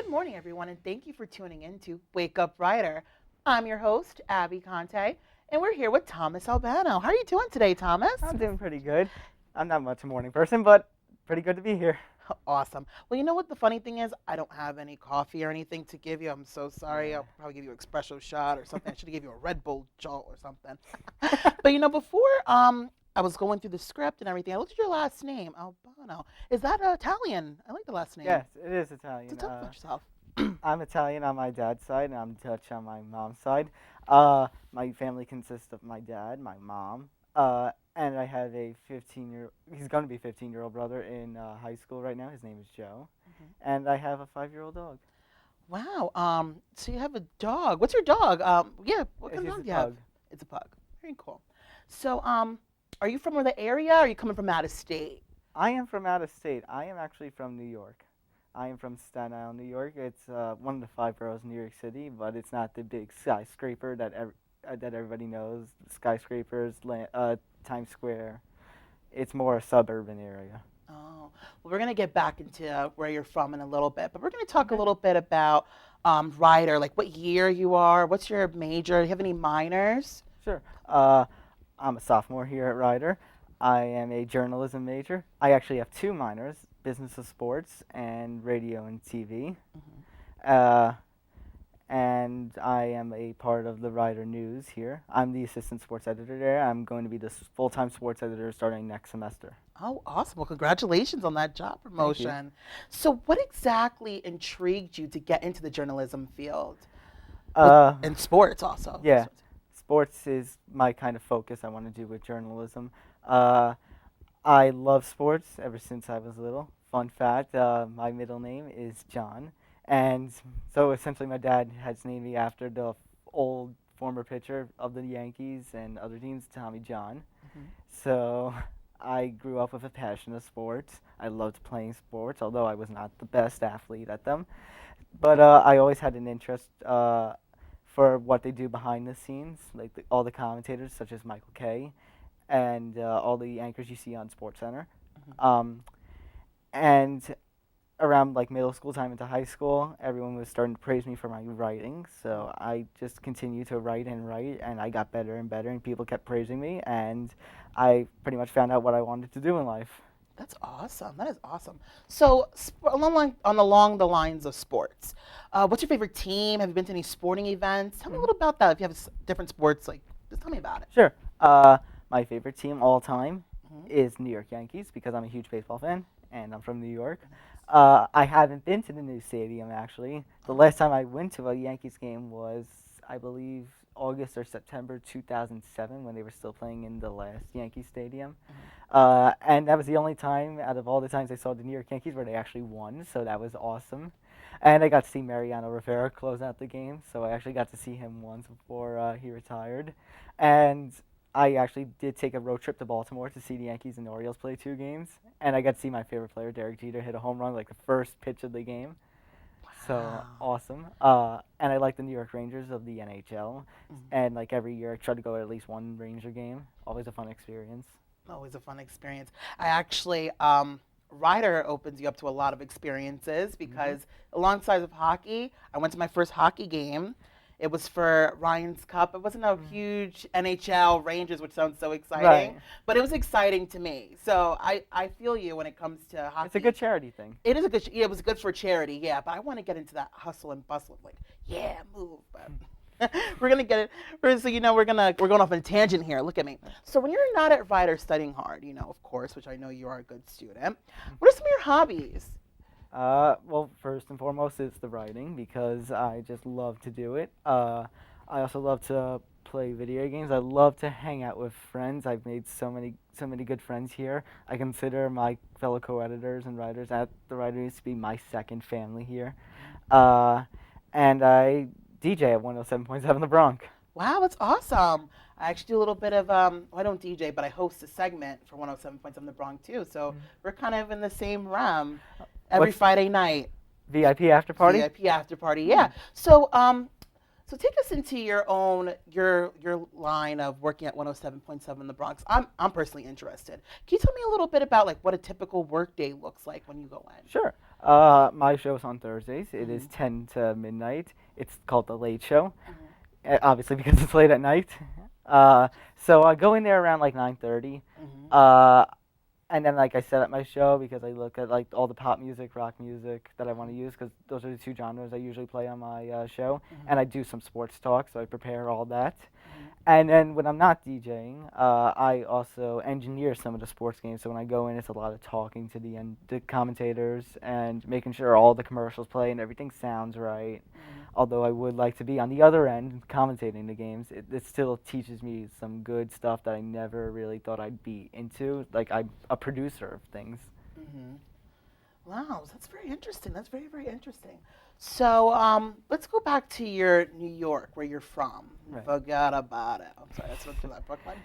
morning, everyone, and thank you for tuning in to Wake Up Writer. I'm your host, Abby Conte, and we're here with Thomas Albano. How are you doing today, Thomas? I'm doing pretty good. I'm not much a morning person, but pretty good to be here. Awesome. Well, you know what the funny thing is? I don't have any coffee or anything to give you. I'm so sorry. Yeah. I'll probably give you an espresso shot or something. I should have given you a Red Bull jolt or something. But before I was going through the script and everything, I looked at your last name, Albano. Is that Italian? I like the last name. Yes, it is So Italian. tell me about yourself. I'm Italian on my dad's side, and I'm Dutch on my mom's side. My family consists of my dad, my mom, and I have a 15-year. He's going to be 15-year-old brother in high school right now. His name is Joe, and I have a 5-year-old dog. Wow. So you have a dog. What's your dog? Yeah. What It's kind of just dog a do you have? pug. It's a pug. Very cool. So, are you from the area? Or are you coming from out of state? I am from out of state. I am actually from New York. I am from Staten Island, New York. It's one of the five boroughs in New York City, but it's not the big skyscraper that everybody knows. Skyscrapers, Times Square. It's more a suburban area. Oh, well, we're gonna get back into where you're from in a little bit, but we're gonna talk a Okay. little bit about writer, like what year you are, what's your major, do you have any minors? Sure. I'm a sophomore here at Rider. I am a journalism major. I actually have two minors: business of sports and radio and TV. Hmm. Uh, and I am a part of the Rider News here. I'm the assistant sports editor there. I'm going to be the full-time sports editor starting next semester. Oh, awesome. Well, congratulations on that job Thank you. promotion. So, what exactly intrigued you to get into the journalism field? With Uh, and sports also. yeah, sports is my kind of focus I want to do with journalism. Uh, I love sports ever since I was little. Fun fact, my middle name is John. And so essentially my dad has named me after the old former pitcher of the Yankees and other teams, Tommy John. Hmm. So I grew up with a passion of sports. I loved playing sports, although I was not the best athlete at them. But I always had an interest for what they do behind the scenes, like all the commentators, such as Michael Kay, and all the anchors you see on SportsCenter. Hmm. Um, and around like middle school time into high school, everyone was starting to praise me for my writing. So I just continued to write, and I got better and better, and people kept praising me, and I pretty much found out what I wanted to do in life. That's awesome. That is awesome. So, along the lines of sports, what's your favorite team? Have you been to any sporting events? Tell me a Mhm. little about that. If you have different sports, like just tell me about it. Sure. My favorite team all time Hmm. is New York Yankees because I'm a huge baseball fan and I'm from New York. I haven't been to the new stadium actually. The Oh. last time I went to a Yankees game was, I believe, August or September 2007 when they were still playing in the last Yankee Stadium. Mhm. And that was the only time out of all the times I saw the New York Yankees where they actually won, so that was awesome. And I got to see Mariano Rivera close out the game, so I actually got to see him once before he retired. And I actually did take a road trip to Baltimore to see the Yankees and Orioles play two games, and I got to see my favorite player, Derek Jeter, hit a home run like the first pitch of the game. So Wow. awesome. And I like the New York Rangers of the NHL, Mhm. and like every year I try to go to at least one Ranger game. Always a fun experience. Always a fun experience. I actually, Ryder opens you up to a lot of experiences Hmm. because alongside of hockey, I went to my first hockey game. It was for Ryan's Cup. It wasn't a huge NHL Rangers, which sounds so exciting, Right. but it was exciting to me. So I feel you when it comes to It's a good hockey. charity thing. It is a good, yeah, it was good for charity, yeah. But I want to get into that hustle and bustle of like, yeah, move. But we're gonna get it. So we're going off on a tangent here. Look at me. So when you're not at Rider studying hard, of course, which I know you are a good student. What are some of your hobbies? Well, first and foremost, it's the writing because I just love to do it. I also love to play video games. I love to hang out with friends. I've made so many good friends here. I consider my fellow co-editors and writers at the Writer News to be my second family here. Uh, and I DJ at 107.7 The Bronx. Wow, that's awesome. I actually do a little bit of well, I don't DJ, but I host a segment for 107.7 The Bronx too. So Mhm. we're kind of in the same realm. Every What's Friday night, VIP after party? VIP after party. Yeah. Hmm. So take us into your line of working at 107.7 The Bronx. I'm personally interested. Can you tell me a little bit about like what a typical workday looks like when you go in? Sure. My show's on Thursdays. It is Mhm. 10 to midnight. It's called The Late Show, Mhm. obviously because it's late at night. Uh, so I go in there around like 9:30. Mhm. Uh, and then like I set up my show because I look at like all the pop music, rock music that I want to use because those are the two genres I usually play on my show. Mhm. And I do some sports talk, so I prepare all that. Mhm. And then when I'm not DJing, I also engineer some of the sports games. So when I go in, it's a lot of talking to the commentators and making sure all the commercials play and everything sounds right. Mhm. Although I would like to be on the other end commentating the games, it still teaches me some good stuff that I never really thought I'd be into. Like I'm a producer of things. Mhm. Wow, that's very interesting. That's very, very interesting. So, let's go back to your New York, where you're from. Right. Forgot about it. I'm sorry, that's what that Brooklyn.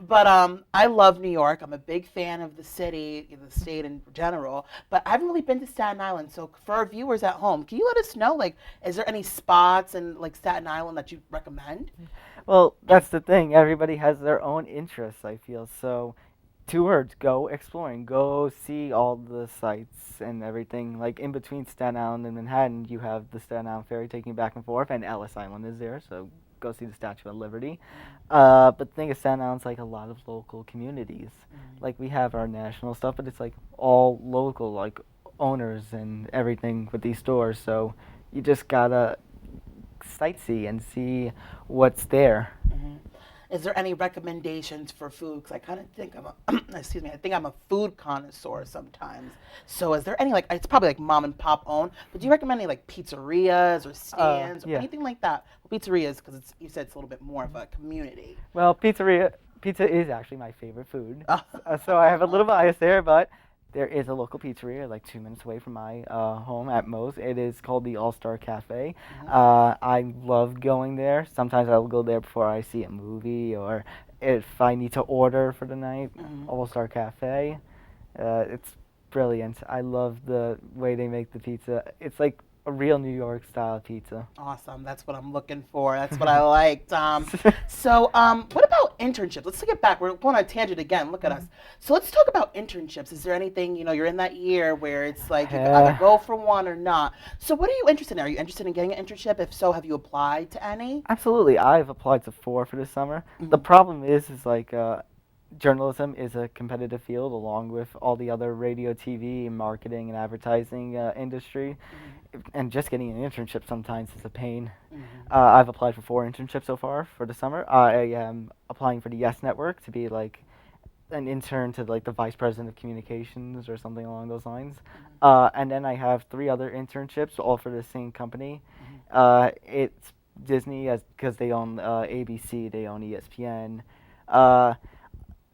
But I love New York. I'm a big fan of the city, the state in general. But I haven't really been to Staten Island. So, for our viewers at home, can you let us know, like, is there any spots in like Staten Island that you recommend? Well, that's the thing. Everybody has their own interests, I feel. So, two words, go exploring. Go see all the sights and everything. Like in between Staten Island and Manhattan, you have the Staten Island Ferry taking you back and forth, and Ellis Island is there, so go see the Statue of Liberty. But the thing is, Staten Island's like a lot of local communities. Mm-hmm. Like we have our national stuff, but it's like all local, like owners and everything with these stores. So you just gotta sightsee and see what's there. Hmm. Is there any recommendations for food? Because I kind of think I'm a, excuse me, I think I'm a food connoisseur sometimes. So is there any like, it's probably like mom and pop owned, but do you recommend any like pizzerias or stands or Yeah. anything like that? Well, pizzerias, because it's, you said it's a little bit more of a community. Well, pizza is actually my favorite food. Oh. So I have a little bias there, but there is a local pizzeria like 2 minutes away from my home at most. It is called the All Star Cafe. Mhm. I love going there. Sometimes I'll go there before I see a movie or if I need to order for the night. Mhm. All Star Cafe. It's brilliant. I love the way they make the pizza. It's like a real New York style pizza. Awesome. That's what I'm looking for. That's what I liked. So, what about internships? Let's take it back. We're going on a tangent again. Look at us. So let's talk about internships. Is there anything, you're in that year where it's like you can either go for one or not? So what are you interested in? Are you interested in getting an internship? If so, have you applied to any? Absolutely. I've applied to four for this summer. The Mhm. problem is like journalism is a competitive field along with all the other radio, TV, marketing, and advertising industry. Mhm. And just getting an internship sometimes is a pain. Mhm. I've applied for four internships so far for the summer. I am applying for the Yes Network to be like an intern to like the vice president of communications or something along those lines. Mhm. And then I have three other internships, all for the same company. Mhm. It's Disney, as because they own ABC, they own ESPN. Uh,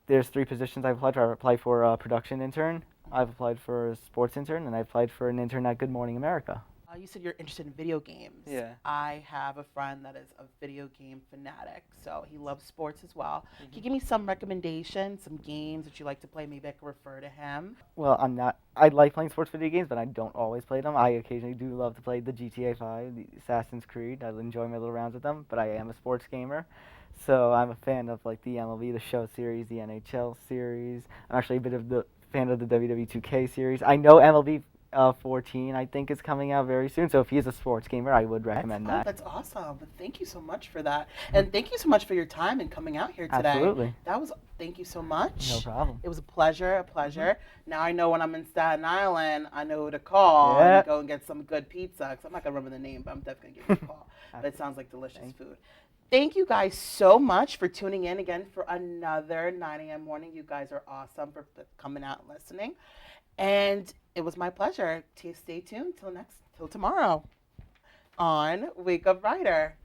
there's three positions I've applied for. I've applied for a production intern, I've applied for a sports intern, and I applied for an intern at Good Morning America. You said you're interested in video games. Yeah. I have a friend that is a video game fanatic, so he loves sports as well. Can you give me some recommendations, some games that you like to play? Maybe I could refer to him. Well, I'm not. I like playing sports video games, but I don't always play them. I occasionally do love to play the GTA 5, the Assassin's Creed. I enjoy my little rounds with them, but I am a sports gamer. So I'm a fan of like the MLB, the show series, the NHL series. I'm actually a bit of the fan of the WWE 2K series. I know MLB 14, I think, is coming out very soon. So if he's a sports gamer, I would recommend that. That's awesome. Thank you so much for that. And thank you so much for your time and coming out here today. Absolutely. That was, thank you so much. No problem. It was a pleasure, a pleasure. Now I know when I'm in Staten Island, I know who to call Yeah. and go and get some good pizza. Because I'm not going to remember the name, but I'm definitely going to give you a call. But it sounds like delicious food. Thank you guys so much for tuning in again for another 9 a.m. morning. You guys are awesome for coming out and listening. And it was my pleasure to stay tuned till tomorrow on Wake Up Writer.